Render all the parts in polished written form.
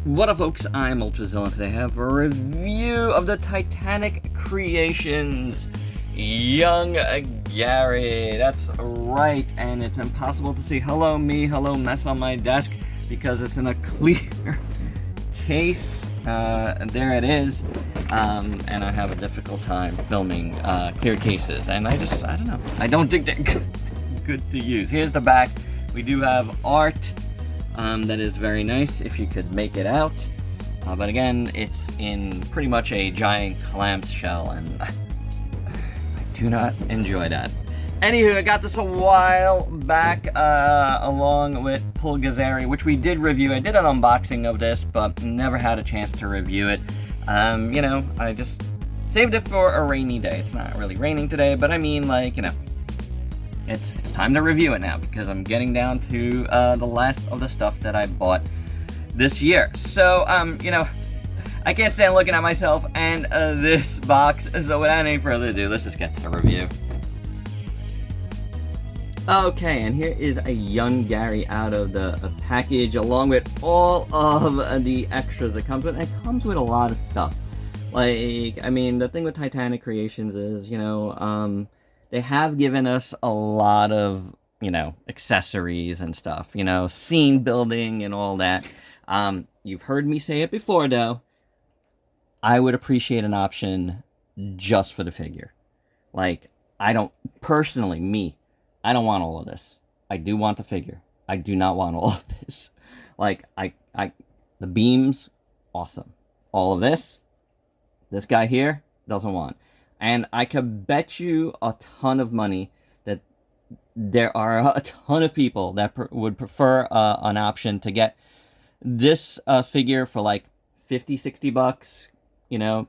What up, folks? I'm ultrazillatoys. Today I have a review of the Titanic Creations Yongary. That's right, and it's impossible to see hello me, hello mess on my desk because it's in a clear case. There it is. And I have a difficult time filming clear cases, and I don't know. I don't think they're good to use. Here's the back. We do have art. That is very nice if you could make it out, but again, it's in pretty much a giant clamshell, and I do not enjoy that. Anywho, I got this a while back along with Pulgazeri, which we did review. I did an unboxing of this, but never had a chance to review it. You know, I just saved it for a rainy day. It's not really raining today, but I mean, like, you know, it's time to review it now because I'm getting down to the last of the stuff that I bought this year. So, you know, I can't stand looking at myself and this box. So without any further ado, let's just get to the review. Okay, and here is a Yongary out of the package along with all of the extras it comes with. And it comes with a lot of stuff. Like, I mean, the thing with Titanic Creations is, you know, they have given us a lot of, you know, accessories and stuff, you know, scene building and all that. You've heard me say it before, though. I would appreciate an option just for the figure. Like, I don't, personally, me, I don't want all of this. I do want the figure. I do not want all of this. Like, the beams, awesome. All of this guy here, doesn't want. And I could bet you a ton of money that there are a ton of people that would prefer an option to get this figure for like 50, 60 bucks, you know,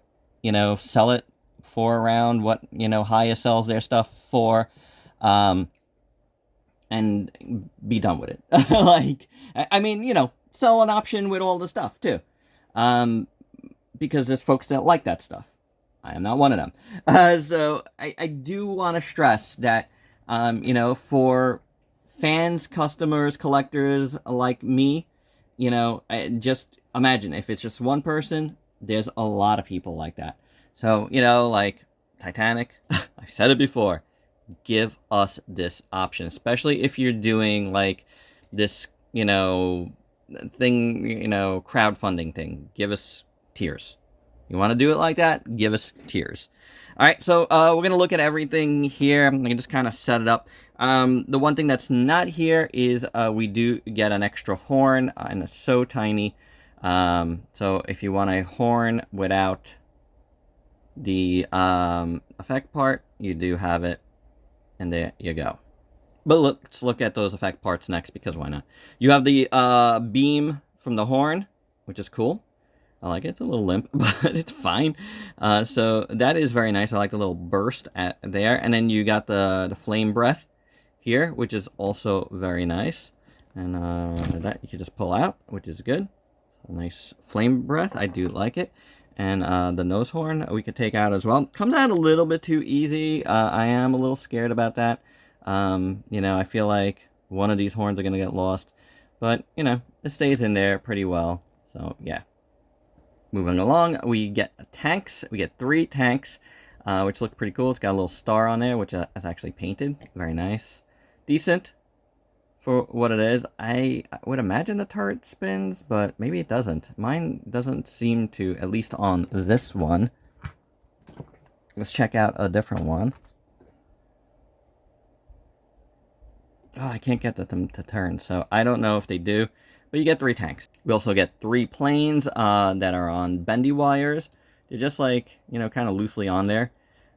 sell it for around what, you know, Hiya sells their stuff for, and be done with it. Like, I mean, you know, sell an option with all the stuff too, because there's folks that like that stuff. I am not one of them. So I do want to stress that, you know, for fans, customers, collectors like me, you know, just imagine if it's just one person, there's a lot of people like that. So, you know, like Titanic, I said it before, give us this option, especially if you're doing like this, you know, thing, you know, crowdfunding thing. Give us tiers. You want to do it like that? Give us tiers. All right, so we're going to look at everything here. I'm going to just kind of set it up. The one thing that's not here is we do get an extra horn, and it's so tiny. So if you want a horn without the effect part, you do have it, and there you go. But let's look at those effect parts next, because why not? You have the beam from the horn, which is cool. I like it. It's a little limp, but it's fine. So that is very nice. I like the little burst there. And then you got the flame breath here, which is also very nice. And that you can just pull out, which is good. A nice flame breath. I do like it. And the nose horn we could take out as well. Comes out a little bit too easy. I am a little scared about that. You know, I feel like one of these horns are going to get lost. But, you know, it stays in there pretty well. So, yeah. Moving along, we get tanks. We get 3 tanks, which look pretty cool. It's got a little star on there, which is actually painted. Very nice. Decent for what it is. I would imagine the turret spins, but maybe it doesn't. Mine doesn't seem to, at least on this one. Let's check out a different one. Oh, I can't get them to turn, so I don't know if they do. But you get 3 tanks. We also get 3 planes that are on bendy wires. They're just like, you know, kind of loosely on there.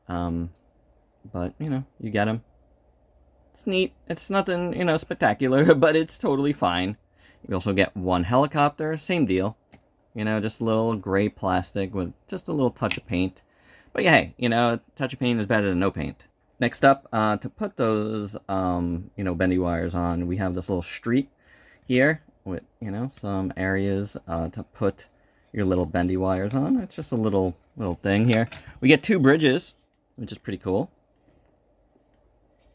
But, you know, you get them. It's neat. It's nothing, you know, spectacular, but it's totally fine. You also get 1 helicopter. Same deal. You know, just a little gray plastic with just a little touch of paint. But yeah, hey, you know, a touch of paint is better than no paint. Next up, to put those, you know, bendy wires on, we have this little street here with, you know, some areas to put your little bendy wires on. It's just a little thing here. We get 2 bridges, which is pretty cool.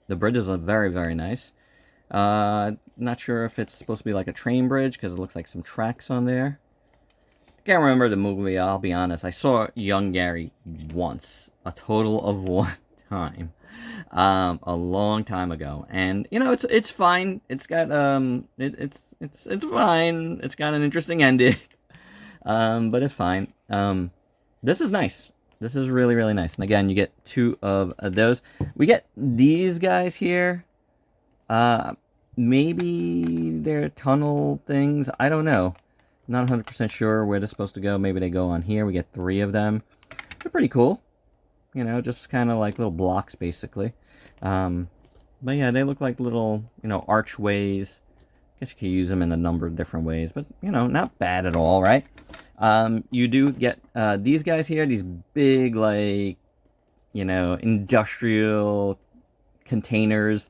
The bridges are very, very nice. Not sure if it's supposed to be like a train bridge because it looks like some tracks on there. can't remember the movie, I'll be honest. I saw Yongary once. A total of one time. A long time ago. And, you know, it's fine. It's got, it's fine. It's got an interesting ending. But it's fine. This is nice. This is really, really nice. And again, you get 2 of those. We get these guys here. Maybe they're tunnel things. I don't know. Not 100% sure where they're supposed to go. Maybe they go on here. We get 3 of them. They're pretty cool. You know, just kind of like little blocks, basically. But yeah, they look like little, you know, archways. I guess you could use them in a number of different ways. But, you know, not bad at all, right? You do get these guys here. These big, like, you know, industrial containers.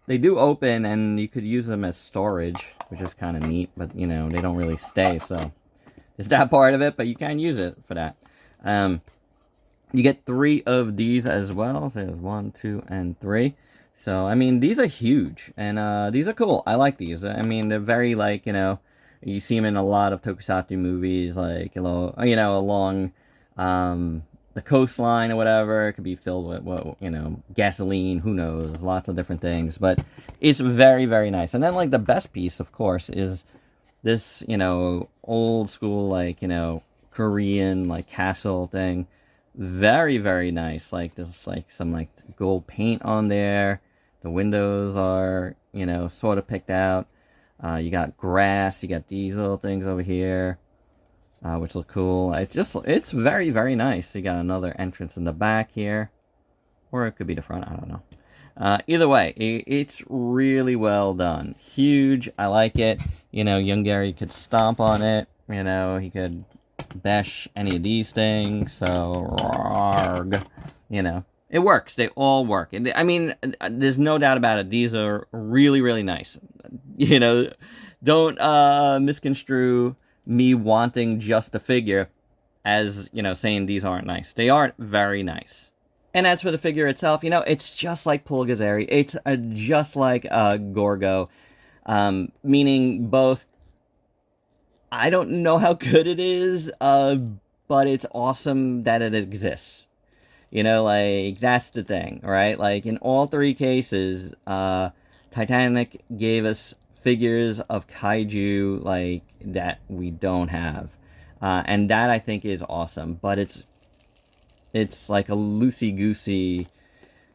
They do open, and you could use them as storage, which is kind of neat, but, you know, they don't really stay, so there's that part of it, but you can use it for that. You get 3 of these as well. So there's 1, 2, and 3. So, I mean, these are huge, and these are cool. I like these. I mean, they're very, like, you know, you see them in a lot of tokusatsu movies, like, you know, along the coastline or whatever. It could be filled with, well, you know, gasoline, who knows, lots of different things, but it's very, very nice. And then, like, the best piece, of course, is this, you know, old school, like, you know, Korean, like, castle thing. Very, very nice. Like, there's, like, some, like, gold paint on there. The windows are, you know, sort of picked out. You got grass, you got these little things over here. Which look cool. It's very, very nice. You got another entrance in the back here. Or it could be the front, I don't know. Either way, it's really well done. Huge, I like it. You know, Yongary could stomp on it. You know, he could bash any of these things. So, rarg. You know, it works. They all work. And I mean, there's no doubt about it. These are really, really nice. You know, don't misconstrue me wanting just a figure as, you know, saying these aren't nice. They aren't very nice. And as for the figure itself, you know, it's just like Pulgazeri. It's just like Gorgo. Meaning both, I don't know how good it is, but it's awesome that it exists. You know, like, that's the thing, right? Like, in all 3 cases, Titanic gave us figures of kaiju, like, that we don't have, and that I think is awesome. But it's like a loosey-goosey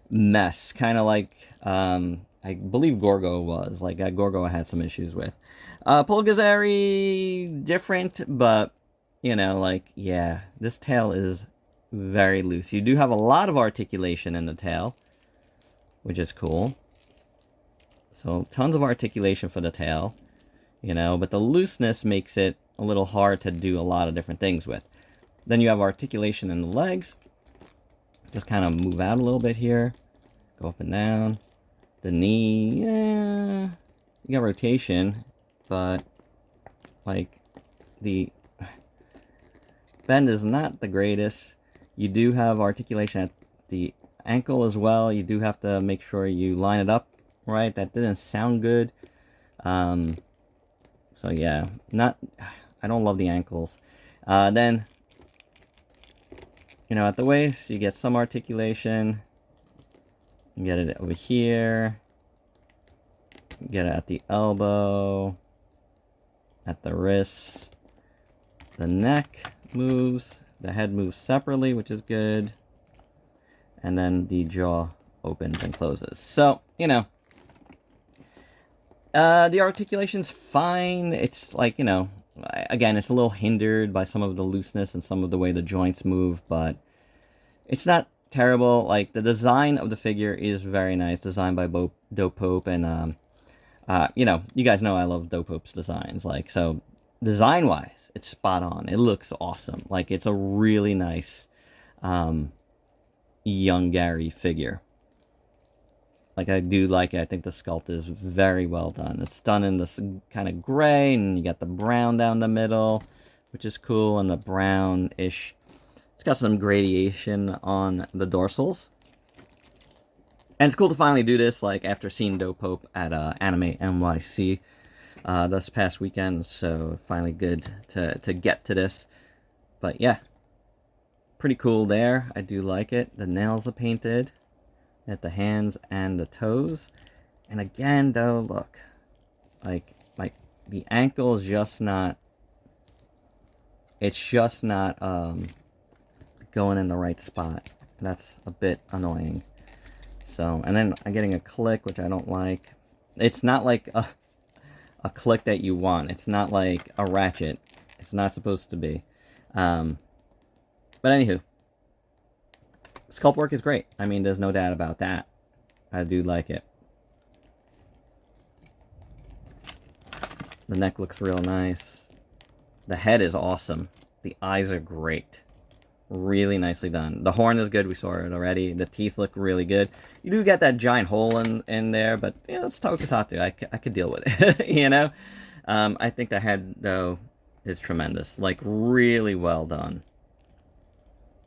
mess, kind of like I believe Gorgo was, like, Gorgo I had some issues with. Pulgazeri, different, but, you know, like, yeah, this tail is very loose. You do have a lot of articulation in the tail, which is cool. So, tons of articulation for the tail, you know, but the looseness makes it a little hard to do a lot of different things with. Then you have articulation in the legs. Just kind of move out a little bit here. Go up and down. The knee, yeah, you got rotation, but, like, the bend is not the greatest. You do have articulation at the ankle as well. You do have to make sure you line it up right. That didn't sound good. So yeah, I don't love the ankles. Then, you know, at the waist, you get some articulation. You get it over here. You get it at the elbow. At the wrist. The neck moves. The head moves separately, which is good. And then the jaw opens and closes. So, you know, the articulation's fine. It's like, you know, again, it's a little hindered by some of the looseness and some of the way the joints move, but it's not terrible. Like, the design of the figure is very nice, designed by DopePope, and you know, you guys know I love DopePope's designs. Like, so design-wise, it's spot on. It looks awesome. Like, it's a really nice Yongary figure. Like, I do like it. I think the sculpt is very well done. It's done in this kind of gray, and you got the brown down the middle, which is cool, and the brownish. It's got some gradation on the dorsals. And it's cool to finally do this, like, after seeing DopePope at Anime NYC. this past weekend, so finally good to get to this. But yeah, pretty cool there. I do like it. The nails are painted at the hands and the toes. And again, though, look, like the ankle is just not, it's just not going in the right spot. That's a bit annoying. So, and then I'm getting a click, which I don't like. It's not like a click that you want. It's not like a ratchet. It's not supposed to be. But anywho, sculpt work is great. I mean, there's no doubt about that. I do like it. The neck looks real nice. The head is awesome. The eyes are great. Really nicely done. The horn is good. We saw it already. The teeth look really good. You do get that giant hole in there, but yeah, it's tokusatsu. I could deal with it, you know? I think the head, though, is tremendous. Like, really well done.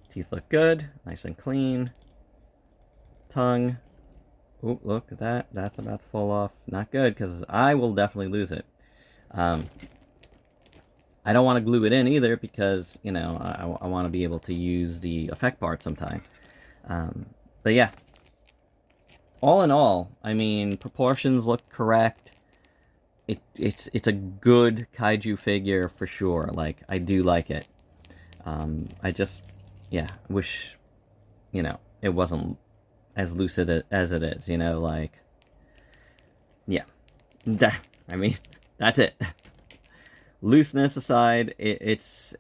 Teeth look good. Nice and clean. Tongue. Oh, look at that. That's about to fall off. Not good, because I will definitely lose it. I don't want to glue it in either because, you know, I want to be able to use the effect part sometime. But yeah, all in all, I mean, proportions look correct. It's a good kaiju figure for sure. Like, I do like it. I just, yeah, wish, you know, it wasn't as lucid as it is, you know, like, yeah. I mean, that's it. Looseness aside, it's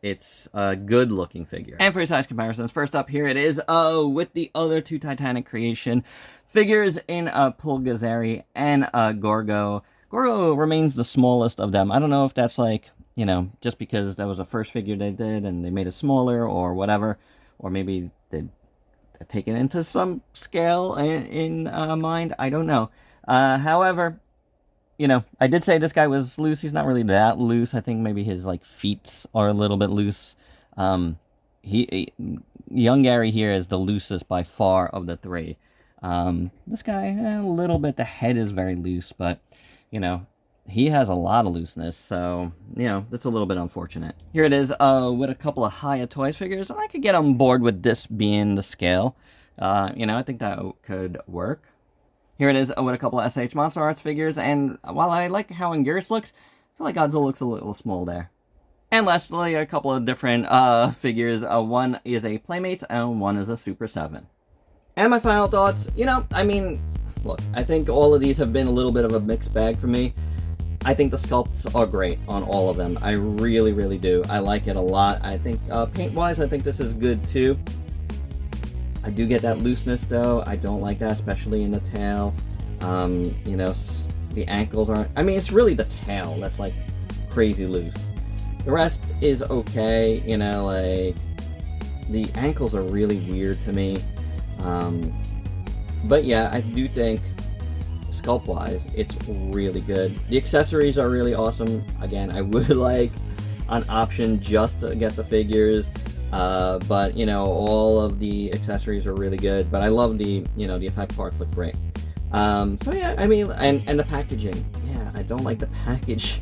a good looking figure. And for your size comparisons, first up here it is with the other two Titanic Creation figures in Pulgazari and Gorgo. Gorgo remains the smallest of them. I don't know if that's like, you know, just because that was the first figure they did and they made it smaller or whatever, or maybe they'd taken into some scale in mind. I don't know. However, you know, I did say this guy was loose. He's not really that loose. I think maybe his, like, feet are a little bit loose. Yongary here is the loosest by far of the three. This guy, a little bit. The head is very loose, but, you know, he has a lot of looseness. So, you know, that's a little bit unfortunate. Here it is with a couple of KAIJU Toys figures. And I could get on board with this being the scale. You know, I think that could work. Here it is with a couple of SH Monster Arts figures, and while I like how Anguirus looks, I feel like Godzilla looks a little small there. And lastly, a couple of different figures. One is a Playmate, and one is a Super 7. And my final thoughts, you know, I mean, look, I think all of these have been a little bit of a mixed bag for me. I think the sculpts are great on all of them. I really, really do. I like it a lot. I think paint-wise, I think this is good too. I do get that looseness though. I don't like that, especially in the tail. You know, the ankles aren't, I mean, it's really the tail that's like crazy loose. The rest is okay, you know, like the ankles are really weird to me. But yeah, I do think sculpt wise, it's really good. The accessories are really awesome. Again, I would like an option just to get the figures. But, you know, all of the accessories are really good, but I love the, you know, the effect parts look great. So yeah, I mean, and the packaging, yeah, I don't like the package,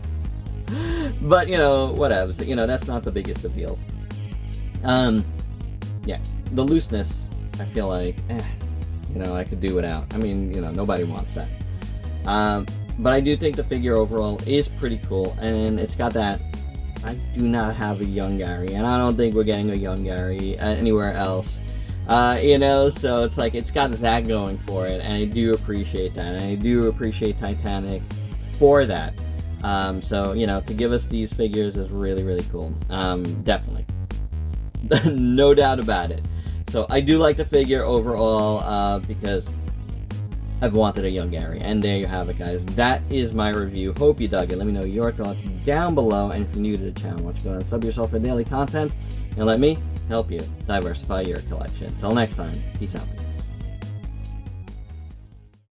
but, you know, whatevs, you know, that's not the biggest of deals. Yeah, the looseness, I feel like, you know, I could do without. I mean, you know, nobody wants that. But I do think the figure overall is pretty cool, and it's got that, I do not have a Yongary, and I don't think we're getting a Yongary anywhere else. You know, so it's like, it's got that going for it, and I do appreciate that, and I do appreciate Titanic for that. So, you know, to give us these figures is really, really cool. Definitely. No doubt about it. So, I do like the figure overall, because I've wanted a Yongary, and there you have it, guys. That is my review. Hope you dug it. Let me know your thoughts down below, and if you're new to the channel, why don't you go ahead and sub yourself for daily content, and let me help you diversify your collection. Until next time, peace out.